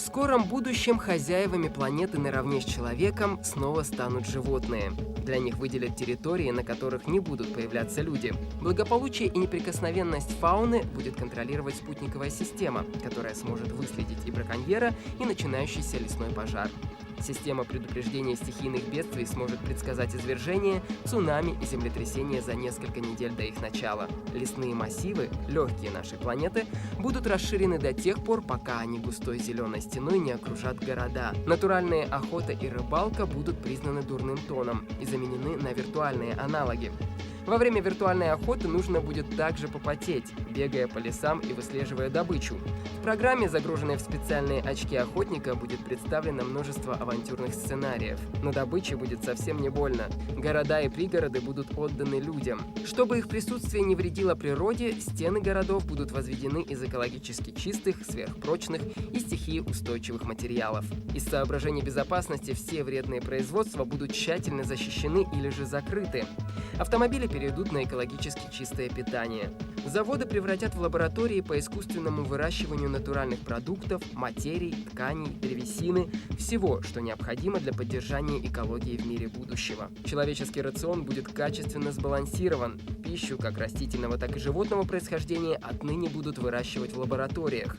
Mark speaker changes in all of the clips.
Speaker 1: В скором будущем хозяевами планеты наравне с человеком снова станут животные. Для них выделят территории, на которых не будут появляться люди. Благополучие и неприкосновенность фауны будет контролировать спутниковая система, которая сможет выследить и браконьера, и начинающийся лесной пожар. Система предупреждения стихийных бедствий сможет предсказать извержения, цунами и землетрясения за несколько недель до их начала. Лесные массивы, легкие нашей планеты, будут расширены до тех пор, пока они густой зеленой стеной не окружат города. Натуральная охота и рыбалка будут признаны дурным тоном и заменены на виртуальные аналоги. Во время виртуальной охоты нужно будет также попотеть, бегая по лесам и выслеживая добычу. В программе, загруженной в специальные очки охотника, будет представлено множество авантюрных сценариев. На добыче будет совсем не больно. Города и пригороды будут отданы людям. Чтобы их присутствие не вредило природе, стены городов будут возведены из экологически чистых, сверхпрочных и стихиеустойчивых материалов. Из соображений безопасности все вредные производства будут тщательно защищены или же закрыты. Автомобили перейдут на экологически чистое питание. Заводы превратят в лаборатории по искусственному выращиванию натуральных продуктов, материй, тканей, древесины, всего, что необходимо для поддержания экологии в мире будущего. Человеческий рацион будет качественно сбалансирован. Пищу, как растительного, так и животного происхождения, отныне будут выращивать в лабораториях.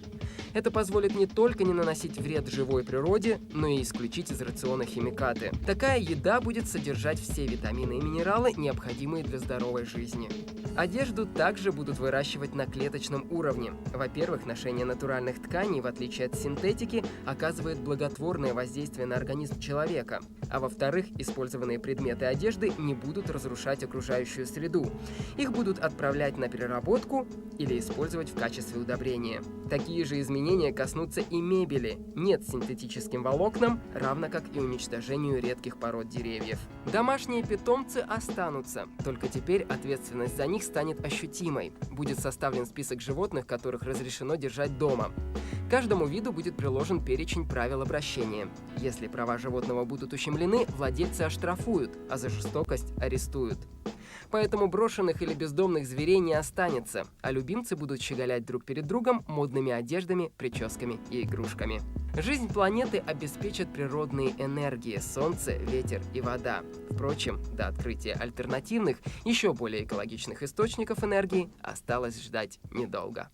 Speaker 1: Это позволит не только не наносить вред живой природе, но и исключить из рациона химикаты. Такая еда будет содержать все витамины и минералы, необходимые для здоровой жизни. Одежду также будут выращивать на клеточном уровне. Во-первых, ношение натуральных тканей, в отличие от синтетики, оказывает благотворное воздействие на организм человека. А во-вторых, использованные предметы одежды не будут разрушать окружающую среду. Их будут отправлять на переработку или использовать в качестве удобрения. Такие же изменения коснутся и мебели. Нет синтетическим волокнам, равно как и уничтожению редких пород деревьев. Домашние питомцы останутся, только теперь ответственность за них станет ощутимой. Будет составлен список животных, которых разрешено держать дома. Каждому виду будет приложен перечень правил обращения. Если права животного будут ущемлены, владельцы оштрафуют, а за жестокость арестуют. Поэтому брошенных или бездомных зверей не останется, а любимцы будут щеголять друг перед другом модными одеждами, прическами и игрушками. Жизнь планеты обеспечат природные энергии – солнце, ветер и вода. Впрочем, до открытия альтернативных, еще более экологичных источников энергии осталось ждать недолго.